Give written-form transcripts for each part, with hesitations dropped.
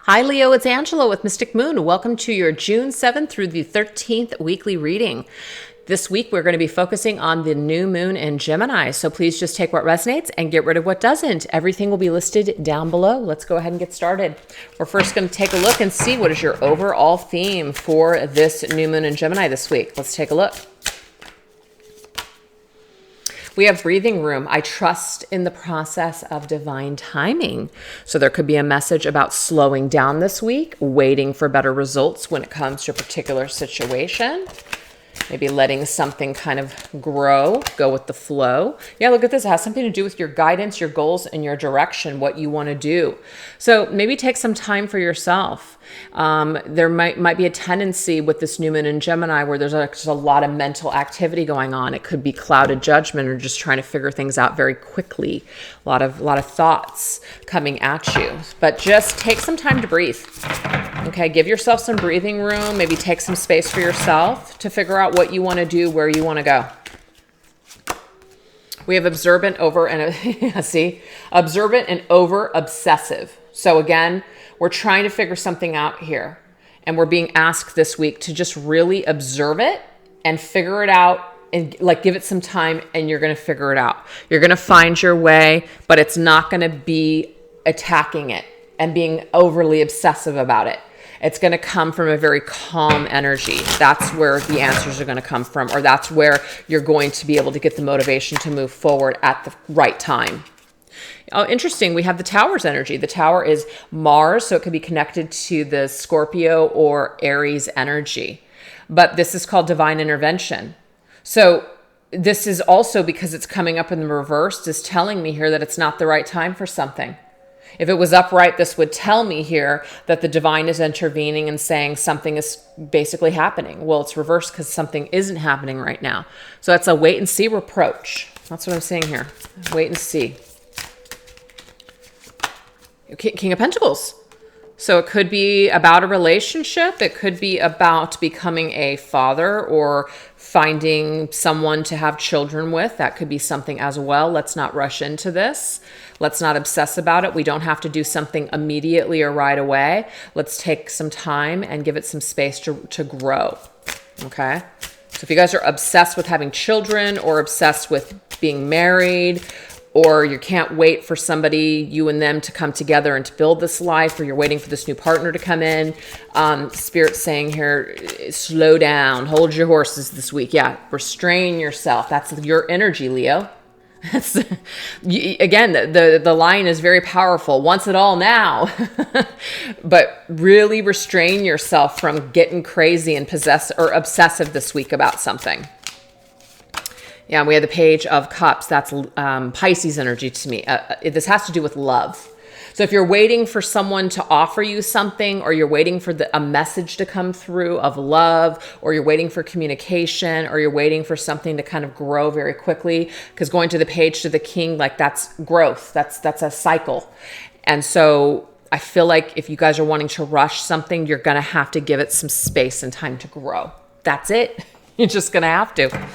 Hi Leo, it's Angela with Mystic Moon. Welcome to your June 7th through the 13th weekly reading. This week we're going to be focusing on the new moon in Gemini, so please just take what resonates and get rid of what doesn't. Everything will be listed down below. Let's go ahead and get started. We're first going to take a look and see what is your overall theme for this new moon in Gemini this week. Let's take a look. We have breathing room. I trust in the process of divine timing. So there could be a message about slowing down this week, waiting for better results when it comes to a particular situation. Maybe letting something kind of grow, go with the flow. Yeah, look at this. It has something to do with your guidance, your goals, and your direction, what you want to do. So maybe take some time for yourself. There might be a tendency with this new moon in Gemini where there's just a lot of mental activity going on. It could be clouded judgment or just trying to figure things out very quickly. A lot of thoughts coming at you. But just take some time to breathe. Okay, give yourself some breathing room. Maybe take some space for yourself to figure out what you want to do, where you want to go. We have observant over and observant and over obsessive. So again, we're trying to figure something out here, and we're being asked this week to just really observe it and figure it out, and like give it some time, and you're going to figure it out. You're going to find your way, but it's not going to be attacking it and being overly obsessive about it. It's going to come from a very calm energy. That's where the answers are going to come from, or that's where you're going to be able to get the motivation to move forward at the right time. Oh, interesting. We have the Tower's energy. The Tower is Mars, so it could be connected to the Scorpio or Aries energy. But this is called divine intervention. So this is also, because it's coming up in the reverse, is telling me here that it's not the right time for something. If it was upright, this would tell me here that the divine is intervening and saying something is basically happening. Well, it's reversed because something isn't happening right now. So that's a wait and see approach. That's what I'm saying here. Wait and see. King of Pentacles. So it could be about a relationship. It could be about becoming a father or finding someone to have children with. That could be something as well. Let's not rush into this. Let's not obsess about it. We don't have to do something immediately or right away. Let's take some time and give it some space to grow. Okay? So if you guys are obsessed with having children or obsessed with being married, or you can't wait for somebody, you and them, to come together and to build this life, or you're waiting for this new partner to come in, Spirit's saying here, slow down, hold your horses this week. Yeah, restrain yourself. That's your energy, Leo. Again, the line is very powerful. Want it all now. But really restrain yourself from getting crazy and obsessive this week about something. Yeah, we have the Page of Cups. That's Pisces energy to me. This has to do with love. So if you're waiting for someone to offer you something, or you're waiting for a message to come through of love, or you're waiting for communication, or you're waiting for something to kind of grow very quickly, because going to the Page to the King, like that's growth. That's a cycle. And so I feel like if you guys are wanting to rush something, you're going to have to give it some space and time to grow. That's it. You're just going to have to.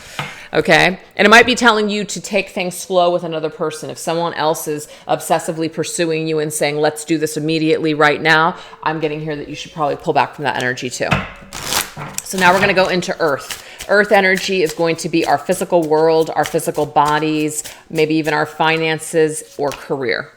Okay. And it might be telling you to take things slow with another person. If someone else is obsessively pursuing you and saying, let's do this immediately right now, I'm getting here that you should probably pull back from that energy too. So now we're going to go into Earth. Earth energy is going to be our physical world, our physical bodies, maybe even our finances or career.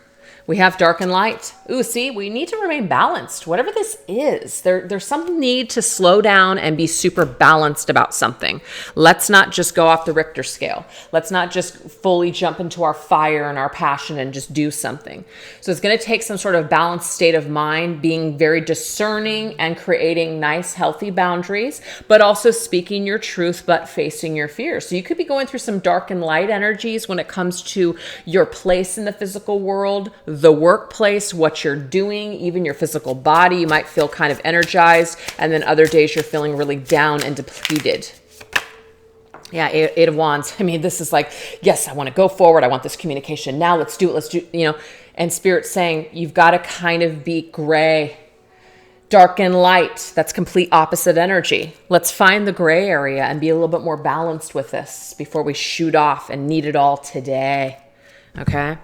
We have dark and light. Ooh, see, we need to remain balanced. Whatever this is, there's some need to slow down and be super balanced about something. Let's not just go off the Richter scale. Let's not just fully jump into our fire and our passion and just do something. So it's going to take some sort of balanced state of mind, being very discerning and creating nice, healthy boundaries, but also speaking your truth, but facing your fears. So you could be going through some dark and light energies when it comes to your place in the physical world, the workplace, what you're doing, even your physical body. You might feel kind of energized, and then other days you're feeling really down and depleted. Yeah, Eight of Wands. I mean, this is like, yes, I want to go forward. I want this communication now. Let's do it. And Spirit's saying you've got to kind of be gray, dark and light. That's complete opposite energy. Let's find the gray area and be a little bit more balanced with this before we shoot off and need it all today. Okay.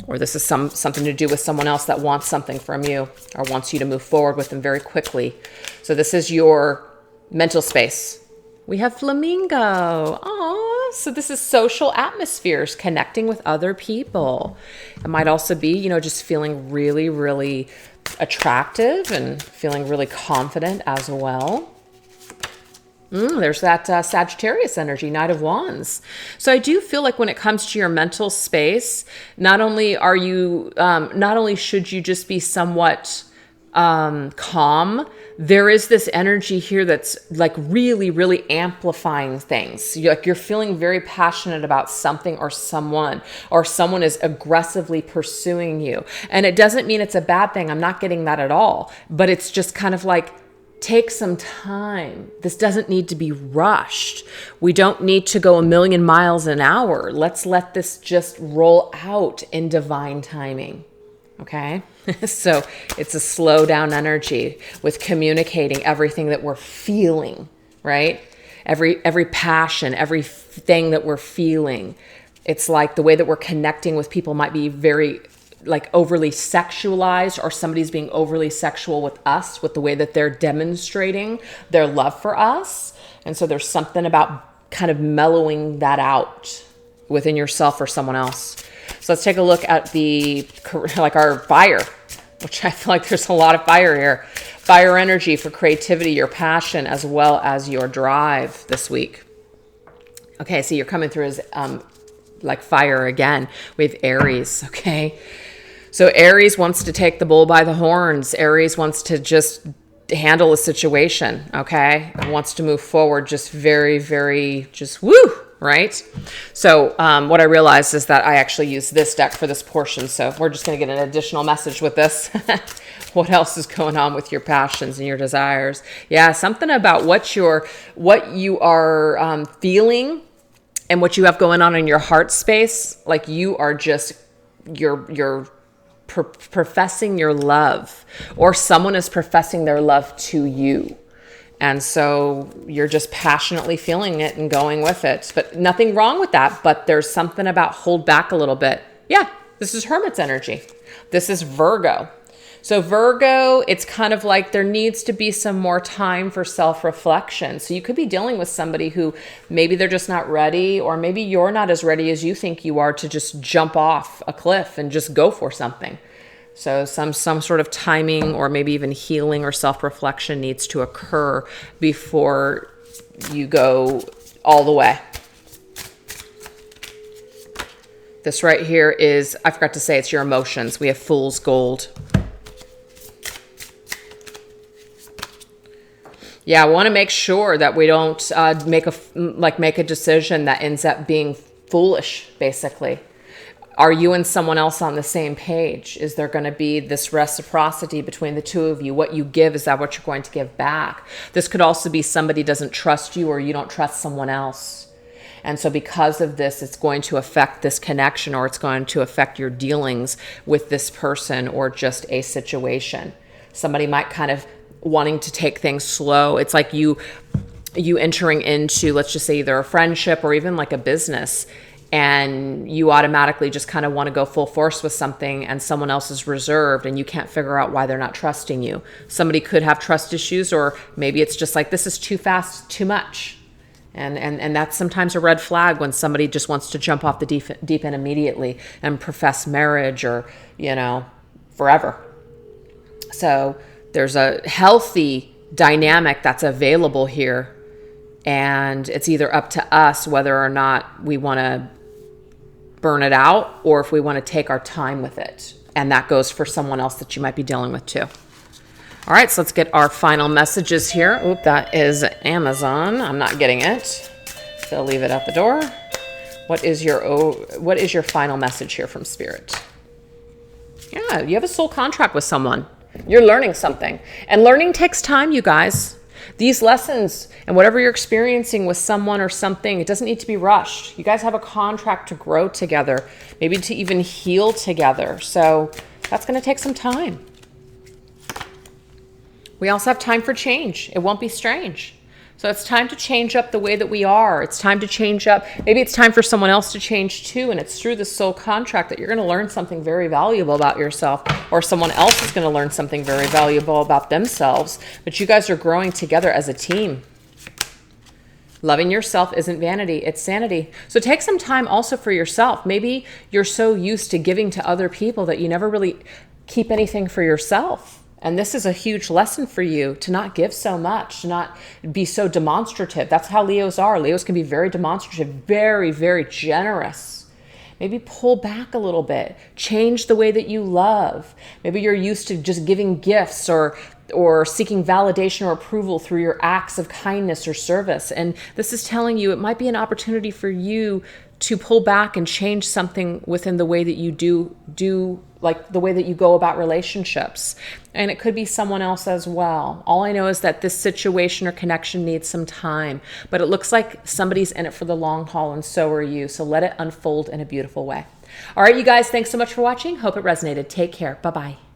Or this is something to do with someone else that wants something from you or wants you to move forward with them very quickly. So this is your mental space. We have flamingo. Oh, so this is social atmospheres, connecting with other people. It might also be, you know, just feeling really, really attractive and feeling really confident as well. There's that Sagittarius energy, Knight of Wands. So I do feel like when it comes to your mental space, not only should you just be somewhat calm, there is this energy here that's like really, really amplifying things. You're feeling very passionate about something or someone is aggressively pursuing you. And it doesn't mean it's a bad thing. I'm not getting that at all. But it's just kind of like, take some time. This doesn't need to be rushed. We don't need to go 1,000,000 miles an hour. Let's let this just roll out in divine timing. Okay? So it's a slow down energy with communicating everything that we're feeling, right? Every passion, everything that we're feeling. It's like the way that we're connecting with people might be very like overly sexualized, or somebody's being overly sexual with us with the way that they're demonstrating their love for us. And so there's something about kind of mellowing that out within yourself or someone else. So let's take a look at our fire, which I feel like there's a lot of fire here. Fire energy for creativity, your passion, as well as your drive this week. Okay, so you're coming through as like fire again. We have Aries, okay? So Aries wants to take the bull by the horns. Aries wants to just handle a situation, okay? Wants to move forward just very, very, just woo, right? So what I realized is that I actually use this deck for this portion. So we're just going to get an additional message with this. What else is going on with your passions and your desires? Yeah, something about what you are feeling and what you have going on in your heart space. Like you are just, you're professing your love, or someone is professing their love to you. And so you're just passionately feeling it and going with it. But nothing wrong with that. But there's something about hold back a little bit. Yeah, this is Hermit's energy. This is Virgo. So Virgo, it's kind of like there needs to be some more time for self-reflection. So you could be dealing with somebody who maybe they're just not ready, or maybe you're not as ready as you think you are to just jump off a cliff and just go for something. So some sort of timing or maybe even healing or self-reflection needs to occur before you go all the way. This right here is, I forgot to say, it's your emotions. We have Fool's Gold. Yeah, I want to make sure that we don't make a decision that ends up being foolish, basically. Are you and someone else on the same page? Is there going to be this reciprocity between the two of you? What you give, is that what you're going to give back? This could also be somebody doesn't trust you, or you don't trust someone else. And so because of this, it's going to affect this connection, or it's going to affect your dealings with this person or just a situation. Somebody might kind of wanting to take things slow. It's like you entering into, let's just say, either a friendship or even like a business, and you automatically just kind of want to go full force with something, and someone else is reserved and you can't figure out why they're not trusting you. Somebody could have trust issues, or maybe it's just like, this is too fast, too much. And that's sometimes a red flag when somebody just wants to jump off the deep end immediately and profess marriage or, forever. So there's a healthy dynamic that's available here, and it's either up to us whether or not we want to burn it out or if we want to take our time with it. And that goes for someone else that you might be dealing with too. All right, so let's get our final messages here. Oop, that is Amazon. I'm not getting it. So leave it at the door. What is your final message here from Spirit? Yeah, you have a soul contract with someone. You're learning something. And learning takes time, you guys. These lessons and whatever you're experiencing with someone or something, it doesn't need to be rushed. You guys have a contract to grow together, maybe to even heal together. So that's going to take some time. We also have time for change. It won't be strange. So it's time to change up the way that we are. It's time to change up. Maybe it's time for someone else to change too. And it's through the soul contract that you're going to learn something very valuable about yourself, or someone else is going to learn something very valuable about themselves. But you guys are growing together as a team. Loving yourself isn't vanity, it's sanity. So take some time also for yourself. Maybe you're so used to giving to other people that you never really keep anything for yourself. And this is a huge lesson for you, to not give so much, to not be so demonstrative. That's how Leos are. Leos can be very demonstrative, very, very generous. Maybe pull back a little bit. Change the way that you love. Maybe you're used to just giving gifts or seeking validation or approval through your acts of kindness or service. And this is telling you it might be an opportunity for you to pull back and change something within the way that you do like the way that you go about relationships. And it could be someone else as well. All I know is that this situation or connection needs some time, but it looks like somebody's in it for the long haul, and so are you. So let it unfold in a beautiful way. All right, you guys, thanks so much for watching. Hope it resonated. Take care. Bye-bye.